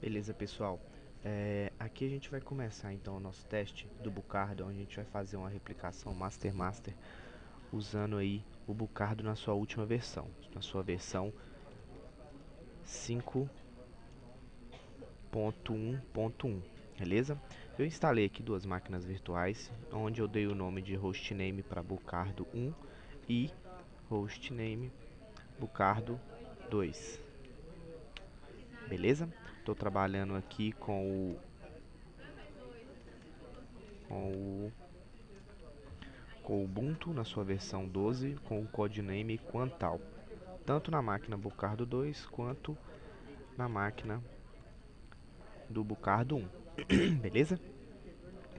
Beleza, pessoal. Aqui a gente vai começar então o nosso teste do Bucardo, onde a gente vai fazer uma replicação Master usando aí o Bucardo na sua última versão, na sua versão 5.1.1, beleza? Eu instalei aqui duas máquinas virtuais, onde eu dei o nome de hostname para Bucardo 1 e hostname Bucardo 2, beleza? Estou trabalhando aqui com o Ubuntu na sua versão 12 com o codename Quantal, tanto na máquina Bucardo 2 quanto na máquina do Bucardo 1, beleza?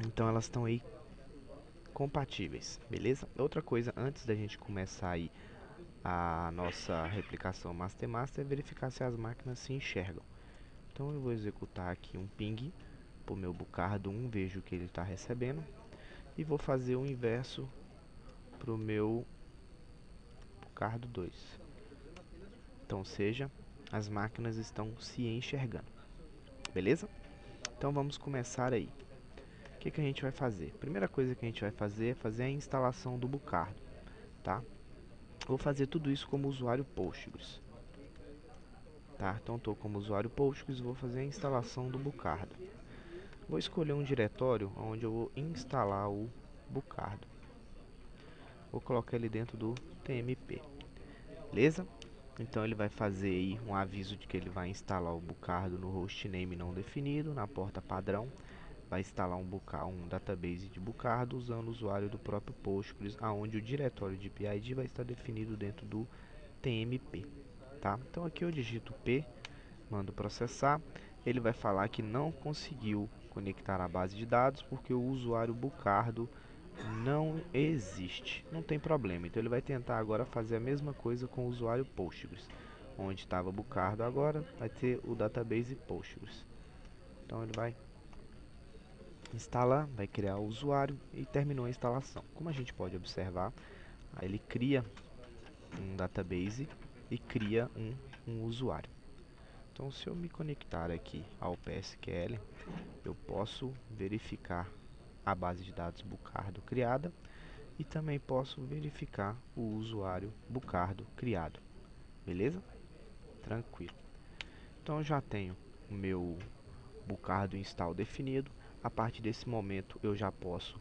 Então elas estão aí compatíveis, beleza? Outra coisa, antes da gente começar aí a nossa replicação Master é verificar se as máquinas se enxergam. Então eu vou executar aqui um ping para o meu Bucardo 1, vejo o que ele está recebendo, e vou fazer o inverso para o meu Bucardo 2. Então, seja, as máquinas estão se enxergando, beleza? Então vamos começar aí. O que a gente vai fazer? Primeira coisa que a gente vai fazer é fazer a instalação do Bucardo, tá? Vou fazer tudo isso como usuário Postgres, tá? Então estou como usuário Postgres, vou fazer a instalação do Bucardo. Vou escolher um diretório onde eu vou instalar o Bucardo. Vou colocar ele dentro do TMP, beleza? Então ele vai fazer aí um aviso de que ele vai instalar o Bucardo no hostname não definido, na porta padrão. Vai instalar um database de Bucardo usando o usuário do próprio Postgres, aonde o diretório de PID vai estar definido dentro do TMP, tá? Então aqui eu digito P, mando processar, ele vai falar que não conseguiu conectar a base de dados porque o usuário Bucardo não existe. Não tem problema, então ele vai tentar agora fazer a mesma coisa com o usuário Postgres. Onde estava Bucardo agora, vai ter o database Postgres. Então ele vai instalar, vai criar o usuário e terminou a instalação. Como a gente pode observar, aí ele cria um database e cria um usuário. Então, se eu me conectar aqui ao PSQL, eu posso verificar a base de dados Bucardo criada e também posso verificar o usuário Bucardo criado, beleza? Tranquilo. Então, eu já tenho o meu Bucardo install definido. A partir desse momento, eu já posso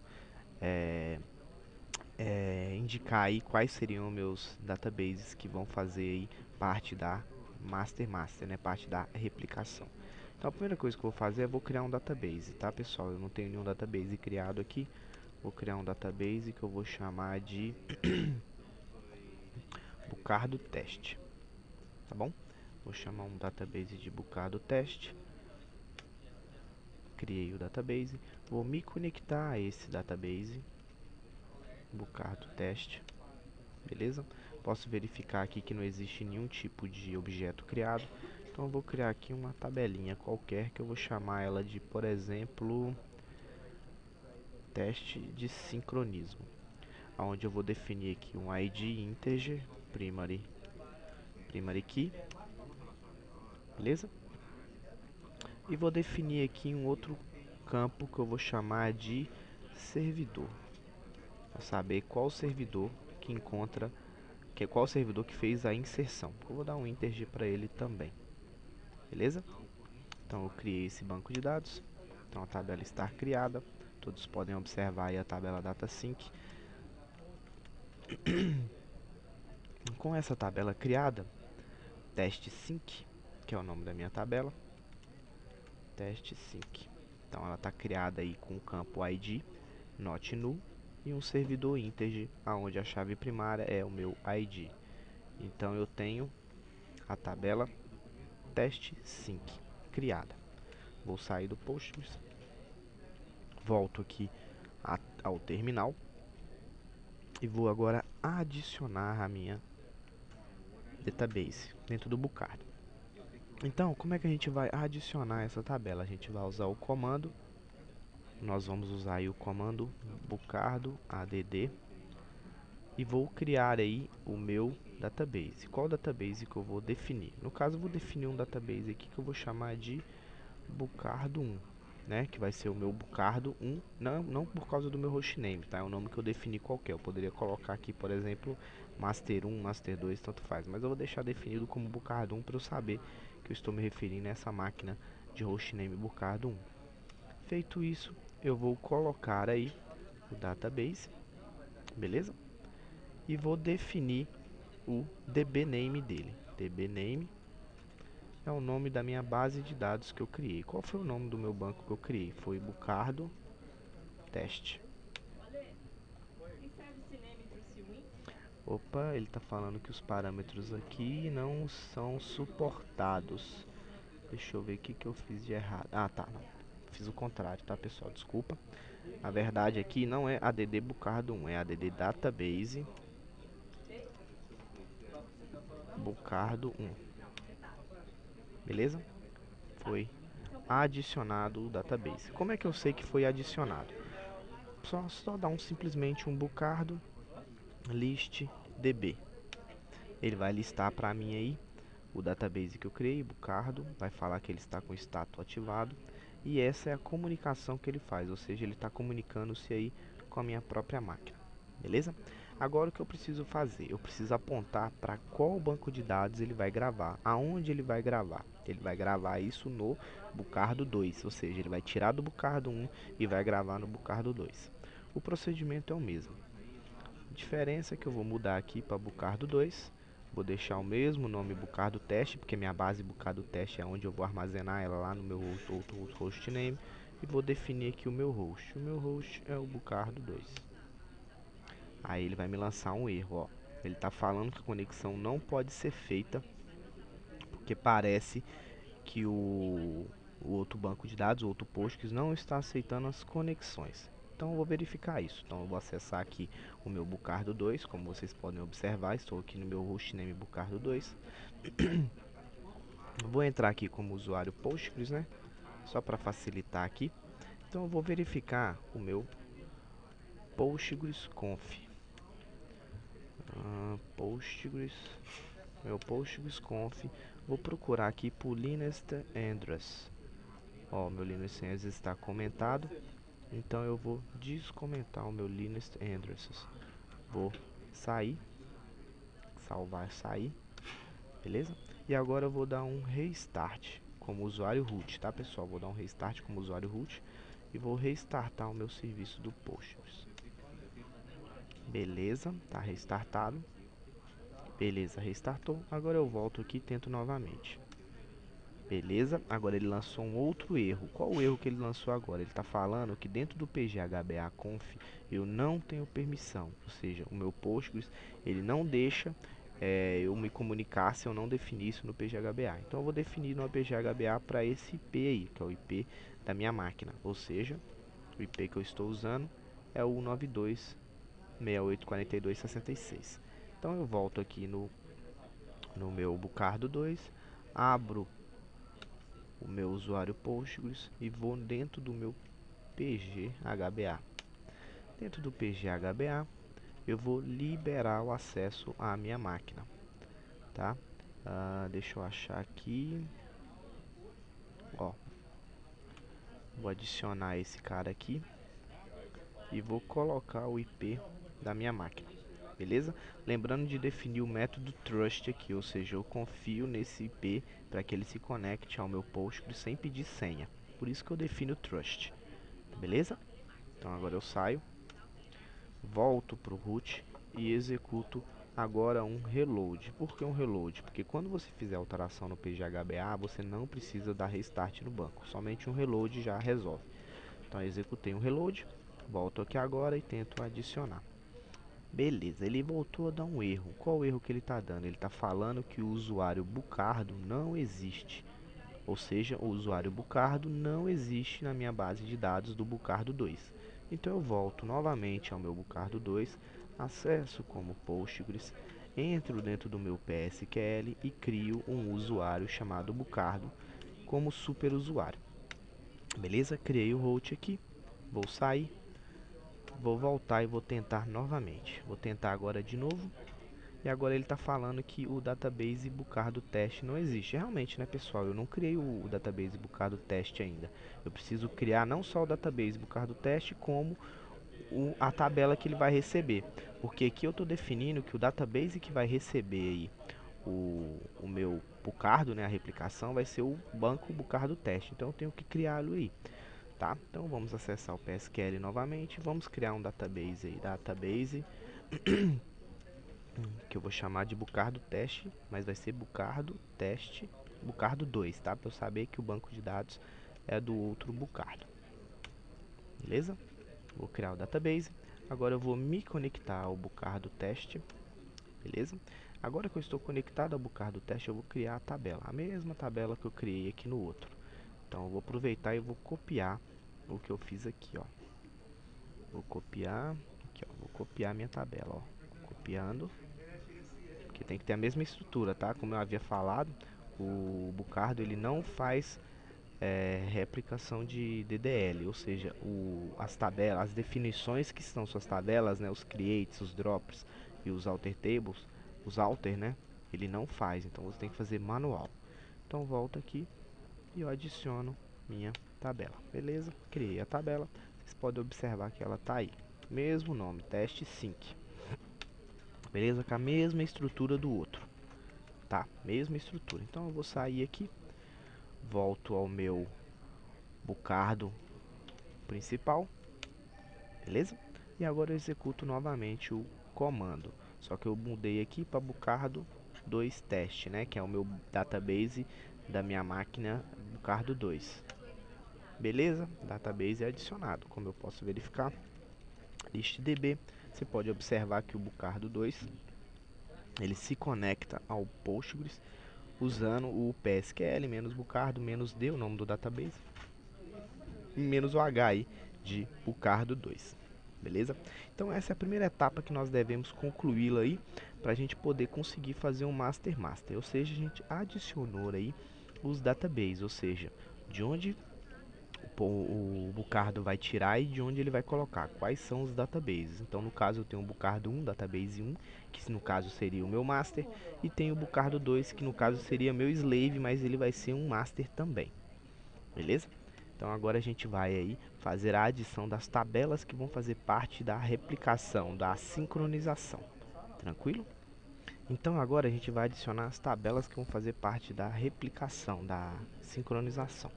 indicar aí quais seriam meus databases que vão fazer aí parte da Master, né, parte da replicação. Então a primeira coisa que eu vou fazer é vou criar um database, tá, pessoal? Eu não tenho nenhum database criado aqui. Vou criar um database que eu vou chamar de Bucardo Teste, tá bom? Vou chamar um database de Bucardo Teste. Criei o database, vou me conectar a esse database Bucardo Teste, beleza? Posso verificar aqui que não existe nenhum tipo de objeto criado, então eu vou criar aqui uma tabelinha qualquer que eu vou chamar ela de, por exemplo, teste de sincronismo, onde eu vou definir aqui um ID integer primary key, beleza? E vou definir aqui um outro campo que eu vou chamar de servidor, para saber qual servidor que encontra, qual servidor que fez a inserção. Eu vou dar um integer para ele também, beleza? Então eu criei esse banco de dados. Então a tabela está criada. Todos podem observar aí a tabela DataSync. Com essa tabela criada, teste sync, que é o nome da minha tabela, teste sync. Então ela está criada aí com o campo ID, not null, e um servidor integer, aonde a chave primária é o meu ID. Então eu tenho a tabela teste sync criada. Vou sair do Postgres, volto aqui ao terminal e vou agora adicionar a minha database dentro do Bucardo. Então, como é que a gente vai adicionar essa tabela? A gente vai usar o comando, nós vamos usar aí o comando bucardo add e vou criar aí o meu database. Qual database que eu vou definir? No caso, eu vou definir um database aqui que eu vou chamar de Bucardo 1, né? Que vai ser o meu Bucardo 1, não por causa do meu hostname, tá? É o nome que eu defini qualquer. Eu poderia colocar aqui, por exemplo, Master 1, Master 2, tanto faz. Mas eu vou deixar definido como Bucardo 1 para eu saber que eu estou me referindo a essa máquina de hostname Bucardo 1. Feito isso, eu vou colocar aí o database, beleza? E vou definir o dbname dele. dbname é o nome da minha base de dados que eu criei. Qual foi o nome do meu banco que eu criei? Foi Bucardo Teste. Opa, ele está falando que os parâmetros aqui não são suportados. Deixa eu ver o que eu fiz de errado. Ah, tá, não. Fiz o contrário, tá, pessoal? Desculpa. A verdade aqui não é add Bucardo 1, é add database Bucardo 1. Beleza? Foi adicionado o database. Como é que eu sei que foi adicionado? Só dar simplesmente um Bucardo list db. Ele vai listar para mim aí o database que eu criei, Bucardo, vai falar que ele está com o status ativado, e essa é a comunicação que ele faz, ou seja, ele está comunicando-se aí com a minha própria máquina, beleza? Agora o que eu preciso fazer? Eu preciso apontar para qual banco de dados ele vai gravar, aonde ele vai gravar. Ele vai gravar isso no Bucardo 2, ou seja, ele vai tirar do Bucardo 1 e vai gravar no Bucardo 2. O procedimento é o mesmo. A diferença é que eu vou mudar aqui para Bucardo 2. Vou deixar o mesmo nome Bucardo Teste, porque minha base Bucardo Teste é onde eu vou armazenar ela lá no meu outro hostname. E vou definir aqui o meu host. O meu host é o Bucardo 2. Aí ele vai me lançar um erro, ó. Ele está falando que a conexão não pode ser feita, porque parece que o outro banco de dados, o outro Postgres, não está aceitando as conexões. Então eu vou verificar isso. Então eu vou acessar aqui o meu Bucardo 2, como vocês podem observar, estou aqui no meu hostname Bucardo 2. Vou entrar aqui como usuário Postgres, né? Só para facilitar aqui. Então eu vou verificar o meu Postgres Conf. Meu Postgres Conf. Vou procurar aqui por Linux Address. Ó, meu Linux Address está comentado. Então eu vou descomentar o meu Linux Addresses. Vou sair, salvar, sair, beleza? E agora eu vou dar um restart como usuário root, tá, pessoal? Vou dar um restart como usuário root e vou restartar o meu serviço do Postgres. Beleza, tá restartado. Beleza, restartou. Agora eu volto aqui e tento novamente. Beleza, agora ele lançou um outro erro. Qual o erro que ele lançou agora? Ele está falando que dentro do PGHBA Conf eu não tenho permissão, ou seja, o meu Postgres ele não deixa eu me comunicar se eu não definir isso no PGHBA. Então eu vou definir no PGHBA para esse IP aí, que é o IP da minha máquina, ou seja, o IP que eu estou usando é o 92.6842.66. Então eu volto aqui no meu Bucardo 2, abro o meu usuário Postgres e vou dentro do meu PGHBA. Dentro do PGHBA, eu vou liberar o acesso à minha máquina, tá? Deixa eu achar aqui. Ó, vou adicionar esse cara aqui e vou colocar o IP da minha máquina, beleza? Lembrando de definir o método trust aqui, ou seja, eu confio nesse IP para que ele se conecte ao meu Postgres sem pedir senha. Por isso que eu defino trust, beleza? Então agora eu saio, volto para o root e executo agora um reload. Por que um reload? Porque quando você fizer alteração no PGHBA, você não precisa dar restart no banco, somente um reload já resolve. Então eu executei um reload, volto aqui agora e tento adicionar. Beleza, ele voltou a dar um erro. Qual o erro que ele está dando? Ele está falando que o usuário Bucardo não existe. Ou seja, o usuário Bucardo não existe na minha base de dados do Bucardo 2. Então eu volto novamente ao meu Bucardo 2, acesso como Postgres, entro dentro do meu PSQL e crio um usuário chamado Bucardo como superusuário. Beleza? Criei o root aqui, vou sair, vou voltar e vou tentar novamente. Vou tentar agora de novo E agora ele está falando que o database Bucardo teste não existe. Realmente, né, pessoal? Eu não criei o database Bucardo teste ainda. Eu preciso criar não só o database Bucardo teste, como a tabela que ele vai receber. Porque aqui eu estou definindo que o database que vai receber aí o meu Bucardo, né, a replicação, vai ser o banco Bucardo teste. Então eu tenho que criá-lo aí. Tá? Então vamos acessar o PSQL novamente. Vamos criar um database aí. Database que eu vou chamar de Bucardo teste, mas vai ser Bucardo teste Bucardo 2, tá? Para eu saber que o banco de dados é do outro Bucardo. Beleza? Vou criar o database. Agora eu vou me conectar ao Bucardo teste. Beleza? Agora que eu estou conectado ao Bucardo teste, eu vou criar a tabela. A mesma tabela que eu criei aqui no outro. Então eu vou aproveitar e vou copiar o que eu fiz aqui, ó. Vou copiar, aqui, ó. Vou copiar minha tabela, ó. Copiando. Que tem que ter a mesma estrutura, tá? Como eu havia falado, o Bucardo ele não faz replicação de DDL, ou seja, as tabelas, as definições que são suas tabelas, né? Os creates, os drops e os alter tables, os alter, né? Ele não faz, então você tem que fazer manual. Então volta aqui e eu adiciono minha tabela, beleza? Criei a tabela, vocês podem observar que ela tá aí, mesmo nome, teste sync. Beleza? Com a mesma estrutura do outro, tá? Mesma estrutura. Então eu vou sair aqui, volto ao meu Bucardo principal, beleza? E agora eu executo novamente o comando, só que eu mudei aqui para Bucardo 2 teste, né? Que é o meu database da minha máquina Bucardo 2. Beleza? Database é adicionado, como eu posso verificar. ListDB, você pode observar que o Bucardo 2 ele se conecta ao Postgres usando o PSQL menos Bucardo menos D, o nome do database, menos o H aí de Bucardo 2. Beleza? Então essa é a primeira etapa que nós devemos concluí-la aí para a gente poder conseguir fazer um master, ou seja, a gente adicionou aí os databases, ou seja, de onde o Bucardo vai tirar e de onde ele vai colocar, quais são os databases. Então no caso eu tenho o Bucardo 1, database 1, que no caso seria o meu master, e tenho o Bucardo 2, que no caso seria meu slave, mas ele vai ser um master também. Beleza? Então agora a gente vai aí fazer a adição das tabelas que vão fazer parte da replicação, da sincronização. Tranquilo? Então agora a gente vai adicionar as tabelas que vão fazer parte da replicação, da sincronização.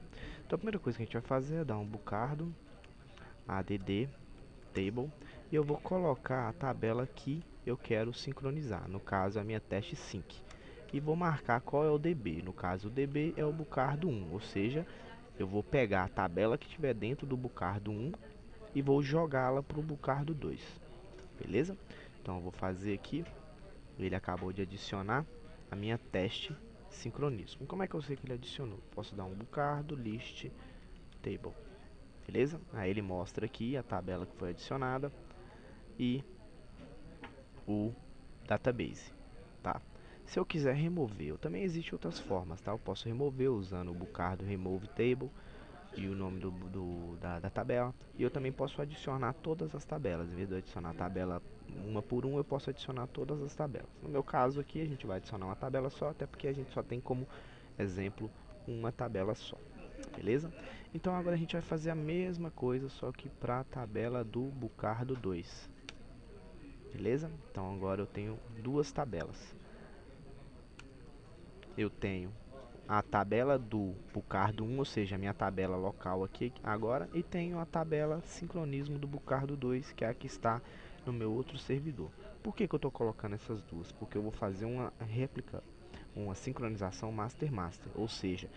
Então a primeira coisa que a gente vai fazer é dar um Bucardo add table e eu vou colocar a tabela que eu quero sincronizar, no caso a minha teste sync. E vou marcar qual é o DB, no caso o DB é o Bucardo 1, ou seja, eu vou pegar a tabela que estiver dentro do Bucardo 1 e vou jogá-la para o Bucardo 2, beleza? Então eu vou fazer aqui, ele acabou de adicionar a minha teste sincronismo. Como é que eu sei que ele adicionou? Posso dar um Bucardo list table, beleza? Aí ele mostra aqui a tabela que foi adicionada e o database, tá? Se eu quiser remover, também existem outras formas, tá? Eu posso remover usando o Bucardo remove table e o nome da tabela. E eu também posso adicionar todas as tabelas. Em vez de eu adicionar a tabela uma por uma, eu posso adicionar todas as tabelas. No meu caso aqui, a gente vai adicionar uma tabela só, até porque a gente só tem como exemplo uma tabela só. Beleza? Então agora a gente vai fazer a mesma coisa, só que para a tabela do Bucardo 2. Beleza? Então agora eu tenho duas tabelas. Eu tenho a tabela do Bucardo 1, ou seja, a minha tabela local aqui agora, e tenho a tabela sincronismo do Bucardo 2, que é a que está no meu outro servidor. Por que eu estou colocando essas duas? Porque eu vou fazer uma réplica, uma sincronização master-master, ou seja,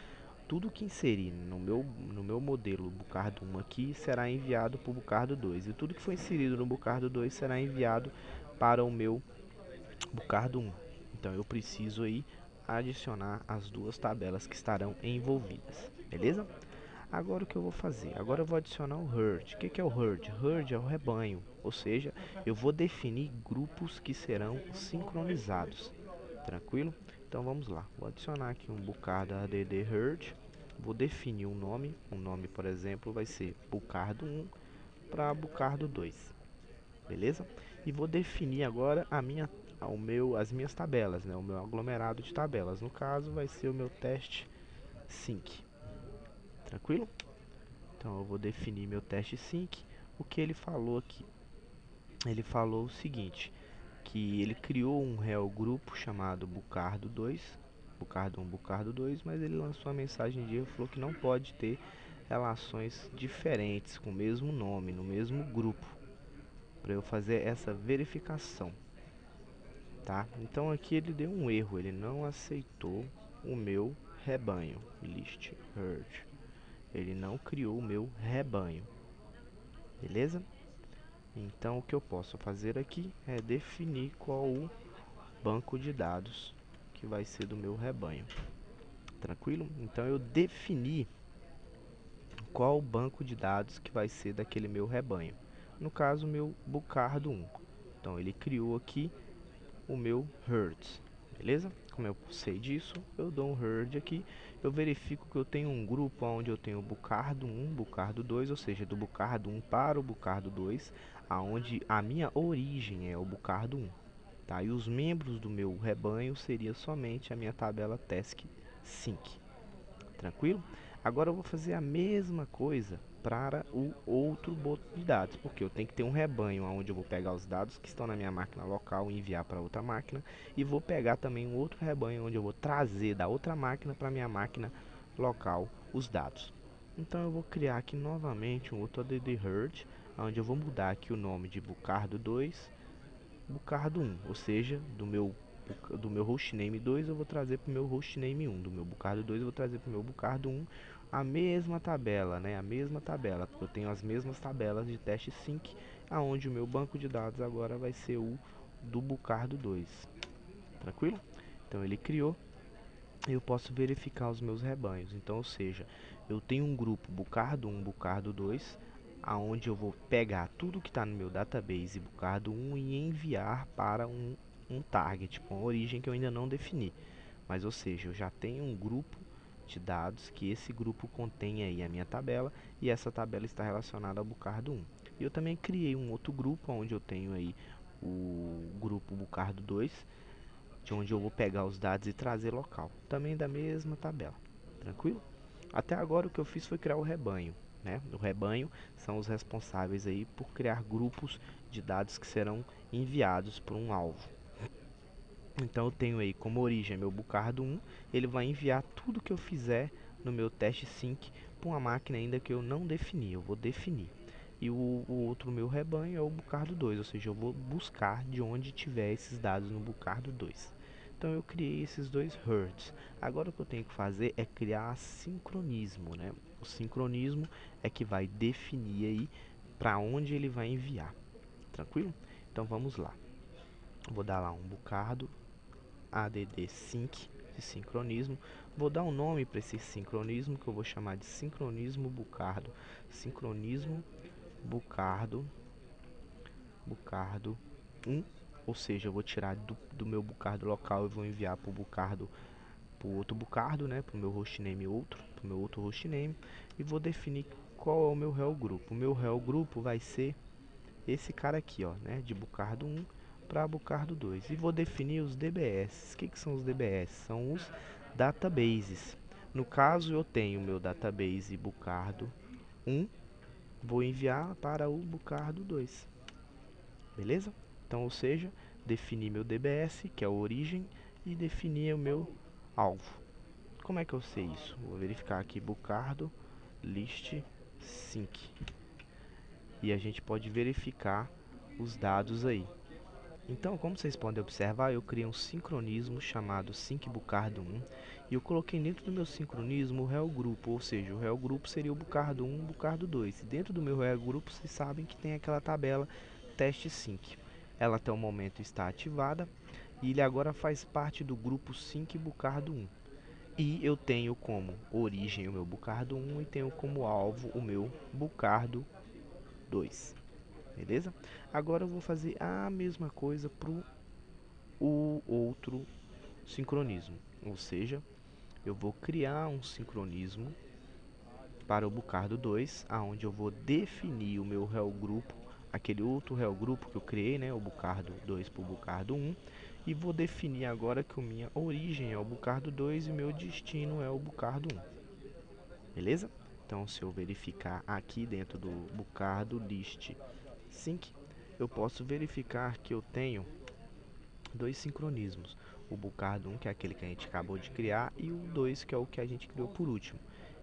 tudo que inserir no meu modelo Bucardo 1 aqui será enviado para o Bucardo 2, e tudo que for inserido no Bucardo 2 será enviado para o meu Bucardo 1. Então eu preciso aí adicionar as duas tabelas que estarão envolvidas, beleza? Agora o que eu vou fazer? Agora eu vou adicionar o herd. O que é o herd? Herd é o rebanho, ou seja, eu vou definir grupos que serão sincronizados, tranquilo? Então vamos lá, vou adicionar aqui um Bucardo add herd, vou definir um nome, por exemplo vai ser Bucardo 1 para Bucardo 2, beleza? E vou definir agora a minha as minhas tabelas, né, o meu aglomerado de tabelas. No caso, vai ser o meu teste sync. Tranquilo? Então eu vou definir meu teste sync. O que ele falou aqui? Ele falou o seguinte, que ele criou um réu grupo chamado Bucardo2, Bucardo1, Bucardo2, mas ele lançou uma mensagem de erro, falou que não pode ter relações diferentes com o mesmo nome, no mesmo grupo, para eu fazer essa verificação, tá? Então aqui ele deu um erro, ele não aceitou o meu rebanho, list herd, ele não criou o meu rebanho, beleza? Então o que eu posso fazer aqui é definir qual o banco de dados que vai ser do meu rebanho. Tranquilo? Então eu defini qual o banco de dados que vai ser daquele meu rebanho. No caso, meu Bucardo 1. Então ele criou aqui o meu herd. Beleza? Como eu sei disso, eu dou um herd aqui. Eu verifico que eu tenho um grupo onde eu tenho o Bucardo 1, Bucardo 2, ou seja, do Bucardo 1 para o Bucardo 2, aonde a minha origem é o Bucardo 1. Tá? E os membros do meu rebanho seria somente a minha tabela task sync. Tranquilo? Agora eu vou fazer a mesma coisa para o outro banco de dados, porque eu tenho que ter um rebanho onde eu vou pegar os dados que estão na minha máquina local e enviar para outra máquina, e vou pegar também um outro rebanho onde eu vou trazer da outra máquina para minha máquina local os dados. Então eu vou criar aqui novamente um outro add herd, onde eu vou mudar aqui o nome de Bucardo 2, Bucardo 1, ou seja, do meu hostname 2 eu vou trazer para o meu hostname 1, do meu Bucardo 2 eu vou trazer para o meu Bucardo 1 a mesma tabela, né? A mesma tabela, porque eu tenho as mesmas tabelas de teste sync, aonde o meu banco de dados agora vai ser o do Bucardo 2. Tranquilo? Então ele criou, eu posso verificar os meus rebanhos. Então, ou seja, eu tenho um grupo Bucardo 1, Bucardo 2, aonde eu vou pegar tudo que está no meu database Bucardo 1 e enviar para um target com a origem que eu ainda não defini. Mas, ou seja, eu já tenho um grupo de dados que esse grupo contém aí a minha tabela, e essa tabela está relacionada ao Bucardo 1. E eu também criei um outro grupo onde eu tenho aí o grupo Bucardo 2, de onde eu vou pegar os dados e trazer local, também da mesma tabela. Tranquilo? Até agora o que eu fiz foi criar o rebanho, né? O rebanho são os responsáveis aí por criar grupos de dados que serão enviados para um alvo. Então eu tenho aí como origem meu Bucardo 1, ele vai enviar tudo que eu fizer no meu teste sync para uma máquina ainda que eu não defini, eu vou definir. E o outro meu rebanho é o Bucardo 2, ou seja, eu vou buscar de onde tiver esses dados no Bucardo 2. Então eu criei esses dois herds. Agora o que eu tenho que fazer é criar sincronismo, né? O sincronismo é que vai definir aí para onde ele vai enviar. Tranquilo? Então vamos lá. Vou dar lá um Bucardo add sync de sincronismo. Vou dar um nome para esse sincronismo que eu vou chamar de sincronismo Bucardo. Sincronismo Bucardo 1, ou seja, eu vou tirar do meu Bucardo local e vou enviar para o Bucardo, para o outro Bucardo, né, para o meu hostname outro, para o meu outro hostname, e vou definir qual é o meu réu grupo. O meu réu grupo vai ser esse cara aqui, ó, né, de Bucardo 1 para Bucardo 2. E vou definir os DBS. O que são os DBS? São os databases. No caso, eu tenho meu database Bucardo 1, vou enviar para o Bucardo 2. Beleza? Então, ou seja, defini meu DBS, que é a origem, e defini o meu alvo. Como é que eu sei isso? Vou verificar aqui Bucardo list sync. E a gente pode verificar os dados aí. Então, como vocês podem observar, eu criei um sincronismo chamado syncBucardo1 e eu coloquei dentro do meu sincronismo o réu grupo, ou seja, o réu grupo seria o Bucardo 1, Bucardo 2. E dentro do meu réu grupo, vocês sabem que tem aquela tabela teste sync. Ela até o momento está ativada e ele agora faz parte do grupo syncBucardo1. E eu tenho como origem o meu Bucardo 1 e tenho como alvo o meu Bucardo 2. Beleza? Agora eu vou fazer a mesma coisa para o outro sincronismo. Ou seja, eu vou criar um sincronismo para o Bucardo 2, aonde eu vou definir o meu réu grupo, aquele outro réu grupo que eu criei, né, o Bucardo 2 para o Bucardo 1, E vou definir agora que a minha origem é o Bucardo 2 e o meu destino é o Bucardo 1. Beleza? Então, se eu verificar aqui dentro do Bucardo List Sync, eu posso verificar que eu tenho dois sincronismos. O Bucardo 1, que é aquele que a gente acabou de criar, e o 2, que é o que a gente criou por último.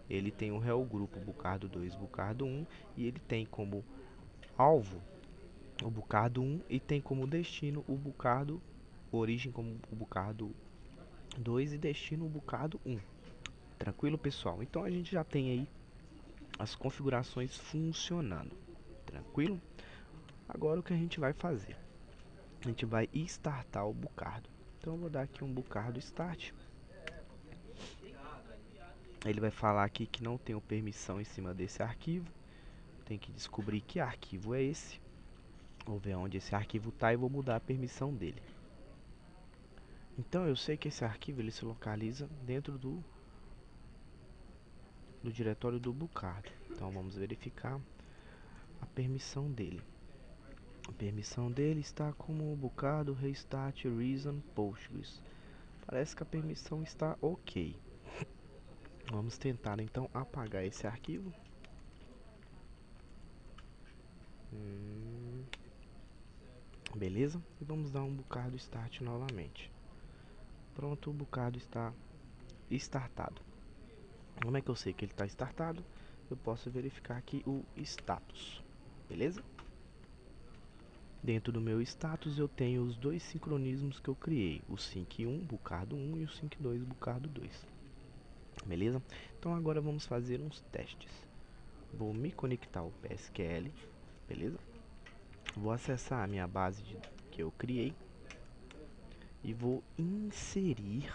Ele tem o réu grupo Bucardo 2, Bucardo 1, e ele tem como alvo o Bucardo 1 e tem como destino o Bucardo, origem como o Bucardo 2 e destino o Bucardo 1. Tranquilo, pessoal? Então a gente já tem aí as configurações funcionando. Tranquilo? Agora o que a gente vai fazer? A gente vai startar o Bucardo. Então eu vou dar aqui um Bucardo Start. Ele vai falar aqui que não tenho permissão em cima desse arquivo. Tem que descobrir que arquivo é esse. Vou ver onde esse arquivo está e vou mudar a permissão dele. Então eu sei que esse arquivo ele se localiza dentro do diretório do Bucardo. Então vamos verificar a permissão dele. A permissão dele está como Bucardo Restart Reason Postgres. Parece que a permissão está ok. Vamos tentar então apagar esse arquivo. Beleza? E vamos dar um Bucardo Start novamente. Pronto, o Bucardo está startado. Como é que eu sei que ele está startado? Eu posso verificar aqui o status. Beleza? Dentro do meu status eu tenho os dois sincronismos que eu criei. O Sync1 Bucardo 1 e o Sync2 Bucardo 2. Beleza? Então agora vamos fazer uns testes. Vou me conectar ao PSQL. Beleza? Vou acessar a minha base que eu criei. E vou inserir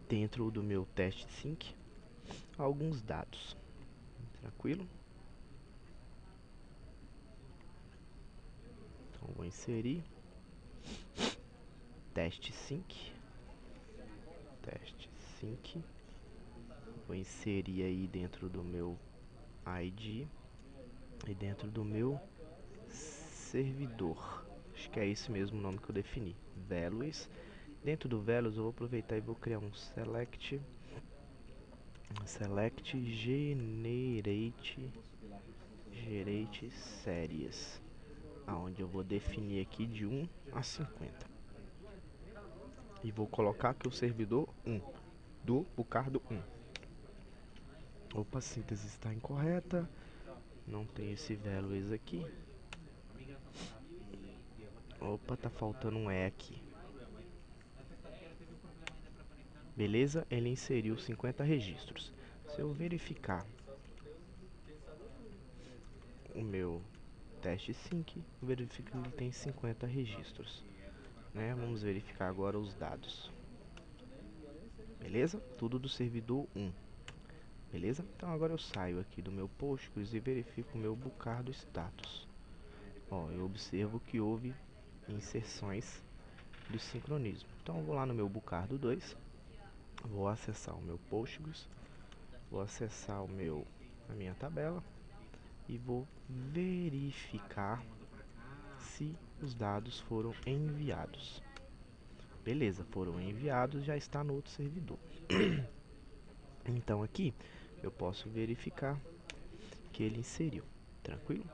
dentro do meu teste sync alguns dados. Tranquilo? Então vou inserir teste sync. Vou inserir aí dentro do meu ID e dentro do meu servidor. Acho que é esse mesmo o nome que eu defini. Values. Dentro do Values eu vou aproveitar e vou criar um select generate series, aonde eu vou definir aqui de 1 a 50. E vou colocar aqui o servidor 1 do Bucardo 1. Opa, a síntese está incorreta. Não tem esse values aqui. Opa, tá faltando um E aqui. Beleza? Ele inseriu 50 registros. Se eu verificar o meu teste sync, eu verifico que ele tem 50 registros. Né? Vamos verificar agora os dados. Beleza? Tudo do servidor 1. Beleza? Então agora eu saio aqui do meu Postgres e verifico o meu Bucardo status. Ó, eu observo que houve inserções do sincronismo. Então eu vou lá no meu Bucardo 2, vou acessar o meu Postgres, vou acessar a minha tabela e vou verificar se os dados foram enviados. Beleza, foram enviados, já está no outro servidor. Então aqui eu posso verificar que ele inseriu, tranquilo?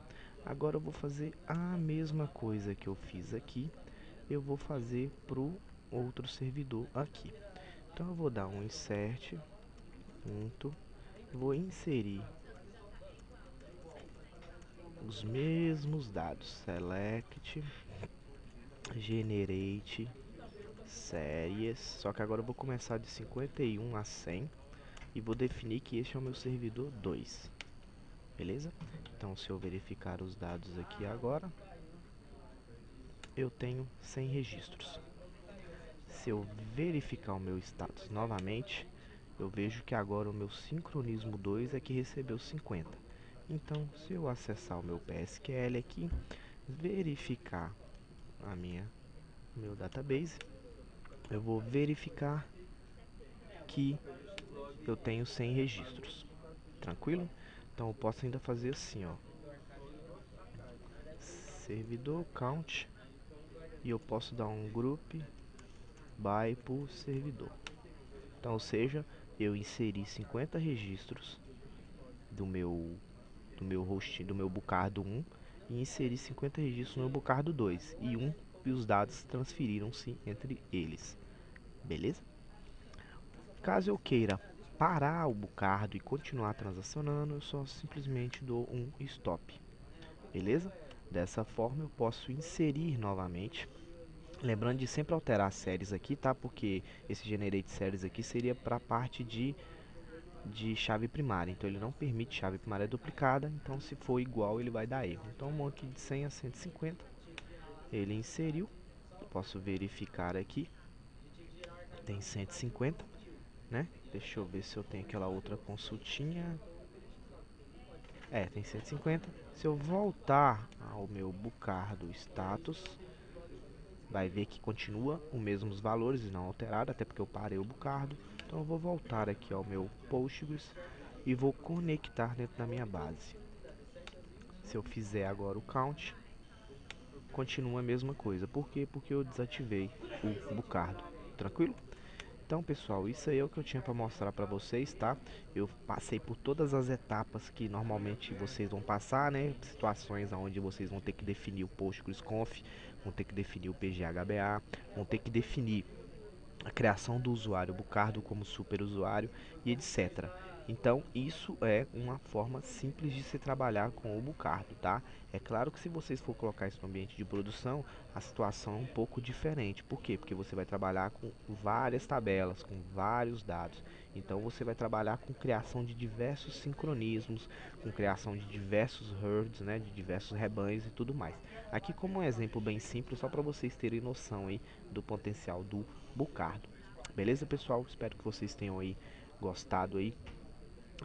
Agora eu vou fazer a mesma coisa que eu fiz aqui, eu vou fazer para o outro servidor aqui. Então eu vou dar um insert, vou inserir os mesmos dados, select generate series, só que agora eu vou começar de 51 a 100 e vou definir que este é o meu servidor 2. Beleza? Então se eu verificar os dados aqui agora, eu tenho 100 registros. Se eu verificar o meu status novamente, eu vejo que agora o meu sincronismo 2 é que recebeu 50. Então, se eu acessar o meu PSQL aqui, verificar meu database, eu vou verificar que eu tenho 100 registros. Tranquilo? Então eu posso ainda fazer assim, ó, servidor count e eu posso dar um group by por servidor. Então, ou seja, eu inseri 50 registros do meu host, do meu Bucardo 1 e inseri 50 registros no meu Bucardo 2 e os dados transferiram-se entre eles. Beleza? Caso eu queira parar o Bucardo e continuar transacionando, eu só simplesmente dou um stop. Beleza? Dessa forma eu posso inserir novamente. Lembrando de sempre alterar as séries aqui, tá? Porque esse generate séries aqui seria para a parte de chave primária. Então ele não permite chave primária duplicada. Então se for igual ele vai dar erro. Então vamos aqui de 100 a 150. Ele inseriu. Posso verificar aqui. Tem 150, né? Deixa eu ver se eu tenho aquela outra consultinha. Tem 150. Se eu voltar ao meu Bucardo status, vai ver que continua os mesmos valores e não alterado, até porque eu parei o Bucardo. Então eu vou voltar aqui ao meu Postgres e vou conectar dentro da minha base. Se eu fizer agora o count, continua a mesma coisa. Por quê? Porque eu desativei o Bucardo. Tranquilo? Então, pessoal, isso aí é o que eu tinha para mostrar para vocês, tá? Eu passei por todas as etapas que normalmente vocês vão passar, né? Situações onde vocês vão ter que definir o PostgreSconf, vão ter que definir o PGHBA, vão ter que definir a criação do usuário Bucardo como superusuário e etc. Então, isso é uma forma simples de se trabalhar com o Bucardo, tá? É claro que se vocês for colocar isso no ambiente de produção, a situação é um pouco diferente. Por quê? Porque você vai trabalhar com várias tabelas, com vários dados. Então, você vai trabalhar com criação de diversos sincronismos, com criação de diversos herds, né, de diversos rebanhos e tudo mais. Aqui como um exemplo bem simples, só para vocês terem noção aí do potencial do Bucardo. Beleza, pessoal? Espero que vocês tenham aí gostado aí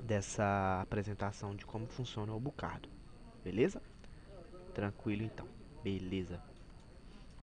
dessa apresentação de como funciona o Bucardo. Beleza? Tranquilo então. Beleza.